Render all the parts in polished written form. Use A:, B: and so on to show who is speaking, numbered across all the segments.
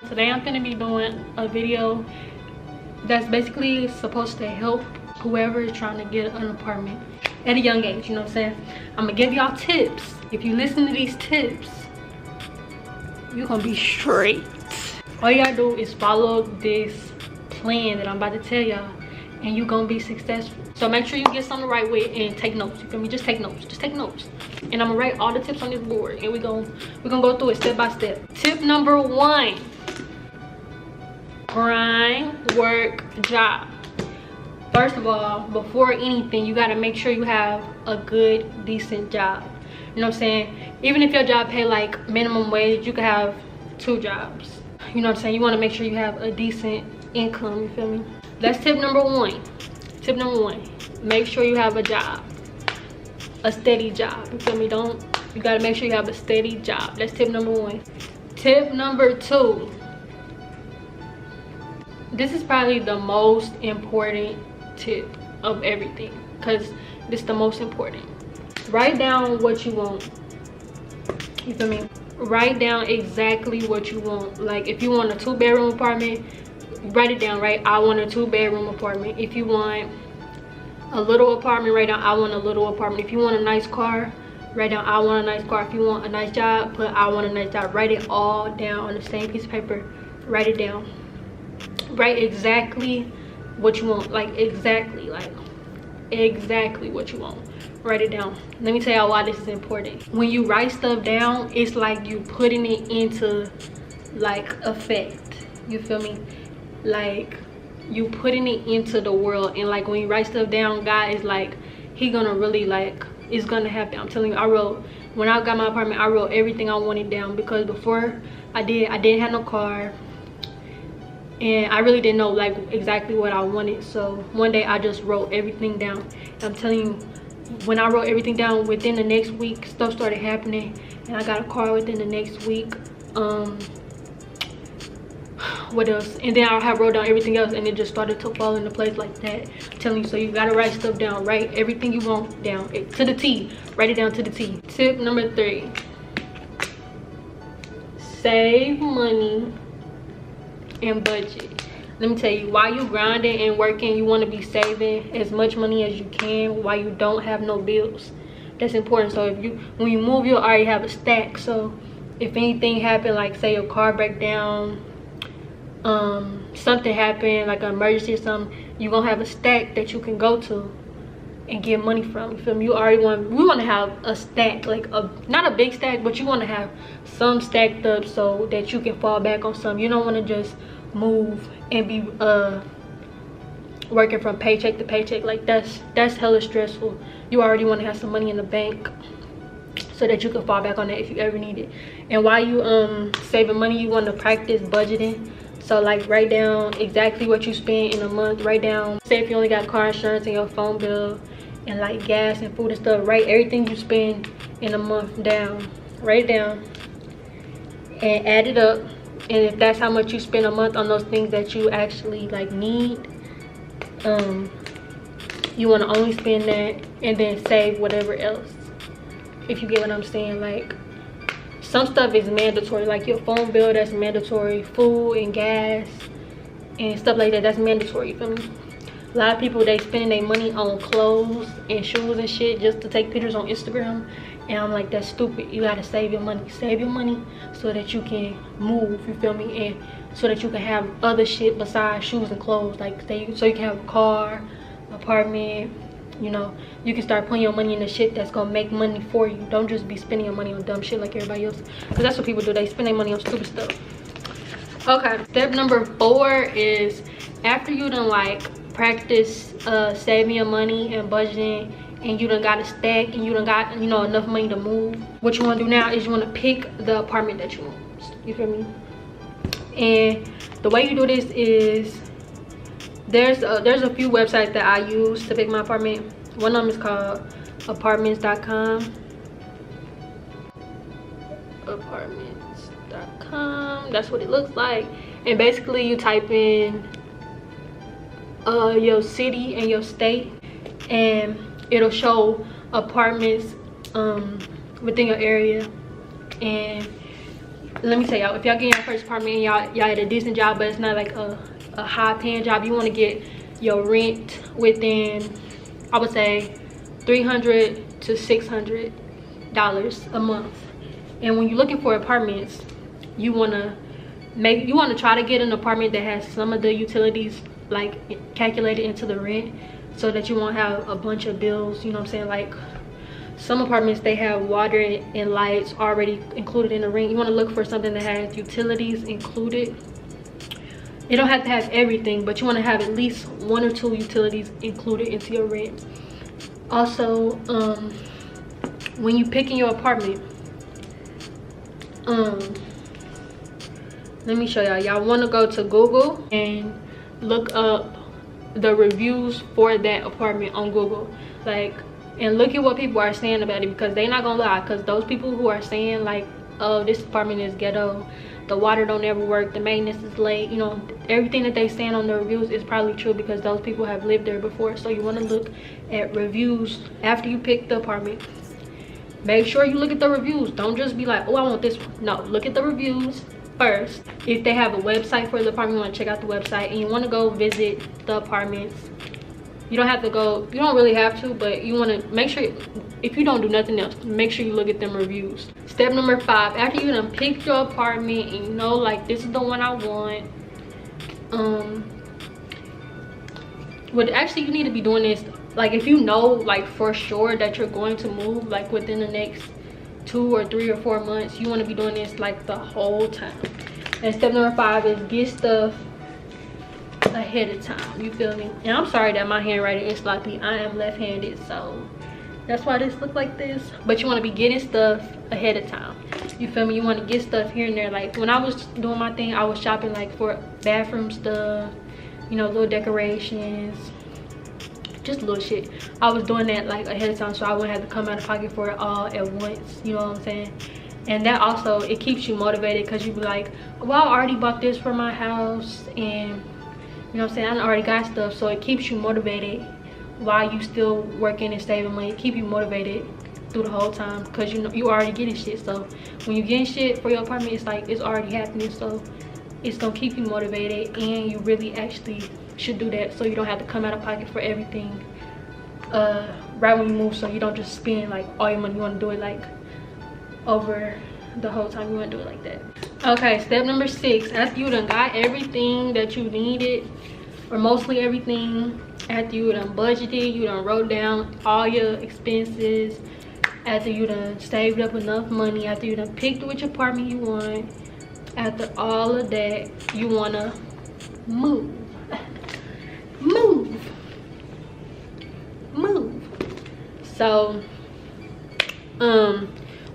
A: Today I'm gonna be doing a video that's basically supposed to help whoever is trying to get an apartment at a young age, you know what I'm saying? I'm gonna give y'all tips. If you listen to these tips, you're gonna be straight. All you gotta do is follow this plan that I'm about to tell y'all and you're gonna be successful. So make sure you get something to write with and take notes. You feel me? Just take notes. Just take notes. And I'm gonna write all the tips on this board and we're gonna go through it step by step. Tip number 1. Grind, work, job. First of all, before anything, you gotta make sure you have a good, decent job. You know what I'm saying? Even if your job pay like minimum wage, you could have 2 jobs. You know what I'm saying? You wanna make sure you have a decent income, you feel me? That's tip number 1. Tip number 1, make sure you have a job. A steady job, you feel me? You gotta make sure you have a steady job. That's tip number 1. Tip number 2. This is probably the most important tip of everything because this is the most important. Write down what you want. You feel me? Write down exactly what you want. Like if you want a 2-bedroom apartment, write it down, right? I want a 2-bedroom apartment. If you want a little apartment, write down I want a little apartment. If you want a nice car, write down I want a nice car. If you want a nice job, put I want a nice job. Write it all down on the same piece of paper. Write it down. Write exactly what you want, like exactly what you want. Write it down. Let me tell y'all why this is important. When you write stuff down, it's like you putting it into like effect. You feel me? Like you putting it into the world. And like when you write stuff down, God is like he gonna really like it's gonna happen. I'm telling you, when I got my apartment, I wrote everything I wanted down because before I didn't have no car. And I really didn't know like exactly what I wanted. So one day I just wrote everything down. And I'm telling you, when I wrote everything down, within the next week stuff started happening and I got a car within the next week. What else? And then I had wrote down everything else and it just started to fall into place like that. I'm telling you, so you gotta write stuff down. Write everything you want down to the T. Write it down to the T. Tip number 3, save money and budget. Let me tell you, while you grinding and working, you want to be saving as much money as you can while you don't have no bills. That's important. So when you move, you already have a stack. So if anything happened, like say your car break down, something happened like an emergency or something, you're gonna have a stack that you can go to and get money from. You feel me? We want to have a stack, like not a big stack, but you want to have some stacked up so that you can fall back on some. You don't want to just move and be working from paycheck to paycheck. Like that's hella stressful. You already want to have some money in the bank so that you can fall back on that if you ever need it. And while you saving money, you want to practice budgeting. So like write down exactly what you spend in a month. Write down, say if you only got car insurance and your phone bill and like gas and food and stuff, write everything you spend in a month down. Write it down and add it up. And if that's how much you spend a month on those things that you actually like need, you want to only spend that and then save whatever else. If you get what I'm saying. Like some stuff is mandatory, like your phone bill, that's mandatory. Food and gas and stuff like that, that's mandatory. You feel me? A lot of people, they spending their money on clothes and shoes and shit just to take pictures on Instagram. And I'm like, that's stupid. You gotta save your money. Save your money so that you can move, you feel me? And so that you can have other shit besides shoes and clothes. Like so you can have a car, apartment, you know. You can start putting your money in the shit that's gonna make money for you. Don't just be spending your money on dumb shit like everybody else. Because that's what people do. They spend their money on stupid stuff. Okay, step number 4 is after you done like practice saving your money and budgeting, and you done got a stack and you done got, you know, enough money to move, what you want to do now is you want to pick the apartment that you want. You feel me? And the way you do this is there's a few websites that I use to pick my apartment. One of them is called apartments.com. Apartments.com, that's what it looks like. And basically you type in your city and your state and it'll show apartments within your area, and let me tell y'all, if y'all get your first apartment and y'all at a decent job, but it's not like a high paying job, you want to get your rent within, I would say, $300 to $600 a month. And when you're looking for apartments, you want to try to get an apartment that has some of the utilities like calculated into the rent, so that you won't have a bunch of bills, you know what I'm saying? Like some apartments, they have water and lights already included in the rent. You want to look for something that has utilities included. You don't have to have everything, but you want to have at least 1 or 2 utilities included into your rent. Also, when you picking your apartment, let me show y'all want to go to Google and look up the reviews for that apartment on Google, like, and look at what people are saying about it, because they're not gonna lie. Because those people who are saying like, oh, this apartment is ghetto, the water don't ever work, the maintenance is late, you know, everything that they saying on the reviews is probably true, because those people have lived there before. So you want to look at reviews after you pick the apartment. Make sure you look at the reviews. Don't just be like, oh, I want this one. No, look at the reviews first. If they have a website for the apartment, you want to check out the website, and you want to go visit the apartments. You don't have to go, you don't really have to, but you want to make sure, if you don't do nothing else, make sure you look at them reviews. Step number 5, after you done pick your apartment and you know like this is the one I want, what actually you need to be doing is, like, if you know like for sure that you're going to move like within the next 2 or 3 or 4 months, you want to be doing this like the whole time. And step number 5 is get stuff ahead of time, you feel me? And I'm sorry that my handwriting is sloppy. I am left-handed, so that's why this look like this. But you want to be getting stuff ahead of time, you feel me? You want to get stuff here and there. Like when I was doing my thing, I was shopping like for bathroom stuff, you know, little decorations, just little shit. I was doing that like ahead of time, so I wouldn't have to come out of pocket for it all at once, you know what I'm saying? And that also, it keeps you motivated, because you be like, well, I already bought this for my house, and you know what I'm saying, I already got stuff. So it keeps you motivated while you still working and saving money. Keep you motivated through the whole time, because you know you already getting shit. So when you getting shit for your apartment, it's like it's already happening, so it's gonna keep you motivated. And you really actually should do that, so you don't have to come out of pocket for everything right when you move, so you don't just spend like all your money. You want to do it like over the whole time. You want to do it like that. Okay, step number 6, after you done got everything that you needed, or mostly everything, after you done budgeted, you done wrote down all your expenses, after you done saved up enough money, after you done picked which apartment you want, after all of that, you want to move. So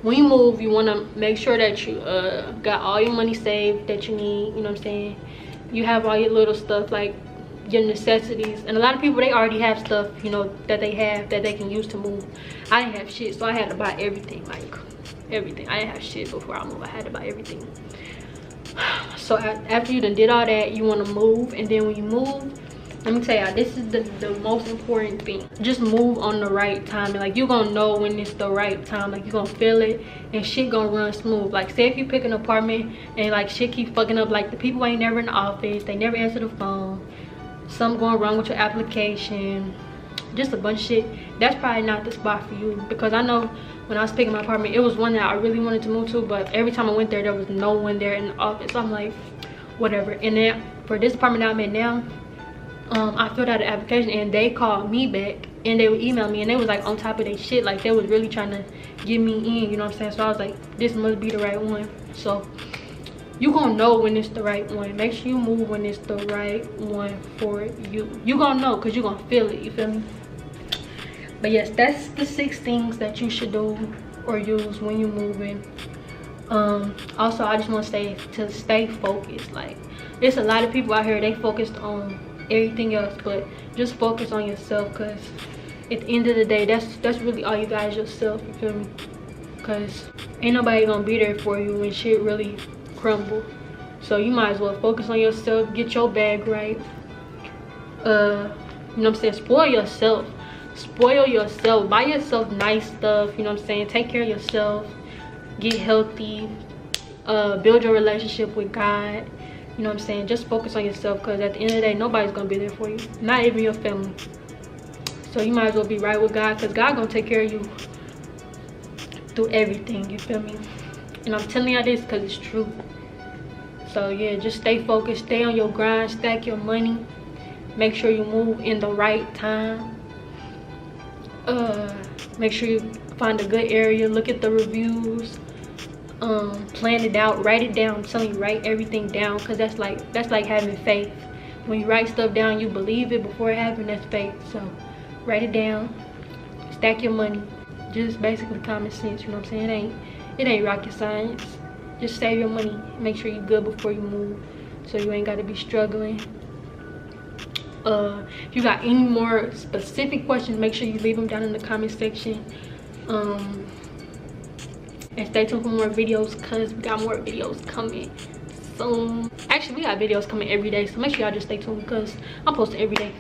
A: when you move, you want to make sure that you got all your money saved that you need, you know what I'm saying? You have all your little stuff, like your necessities. And a lot of people, they already have stuff, you know, that they have that they can use to move. I didn't have shit, so I had to buy everything, like everything. I didn't have shit before I moved. I had to buy everything. So after you done did all that, you want to move. And then when you move, let me tell y'all, this is the most important thing. Just move on the right time. Like, you're gonna know when it's the right time. Like, you're gonna feel it, and shit gonna run smooth. Like, say if you pick an apartment and like shit keep fucking up, like the people ain't never in the office, they never answer the phone, something going wrong with your application, just a bunch of shit, that's probably not the spot for you. Because I know when I was picking my apartment, it was one that I really wanted to move to, but every time I went there was no one there in the office. So I'm like, whatever. And then for this apartment I'm in now, I filled out an application, and they called me back, and they would email me, and they was like on top of their shit. Like, they was really trying to get me in, you know what I'm saying? So I was like, this must be the right one. So you gonna know when it's the right one. Make sure you move when it's the right one for you. You gonna know, because you gonna feel it, you feel me? But yes, that's the 6 things that you should do or use when you're moving. Also, I just want to say to stay focused. Like, there's a lot of people out here, they focused on everything else, but just focus on yourself, because at the end of the day, that's really all you got is yourself, you feel me? Because ain't nobody gonna be there for you when shit really crumble. So you might as well focus on yourself, get your bag right, you know what I'm saying? Spoil yourself, buy yourself nice stuff, you know what I'm saying? Take care of yourself, get healthy, Build your relationship with God. You know what I'm saying? Just focus on yourself, because at the end of the day, nobody's gonna be there for you, not even your family. So you might as well be right with God, because God gonna take care of you through everything. You feel me? And I'm telling y'all this because it's true. So yeah, just stay focused, stay on your grind, stack your money, make sure you move in the right time. Make sure you find a good area, look at the reviews, plan it out, write it down. I'm telling you, write everything down, because that's like having faith. When you write stuff down, you believe it before it happens. That's faith. So write it down, stack your money. Just basically common sense, you know what I'm saying? It ain't rocket science. Just save your money, make sure you're good before you move, so you ain't got to be struggling. If you got any more specific questions, make sure you leave them down in the comment section. And stay tuned for more videos, because we got more videos coming soon. Actually, we got videos coming every day, so make sure y'all just stay tuned, because I'm posting every day.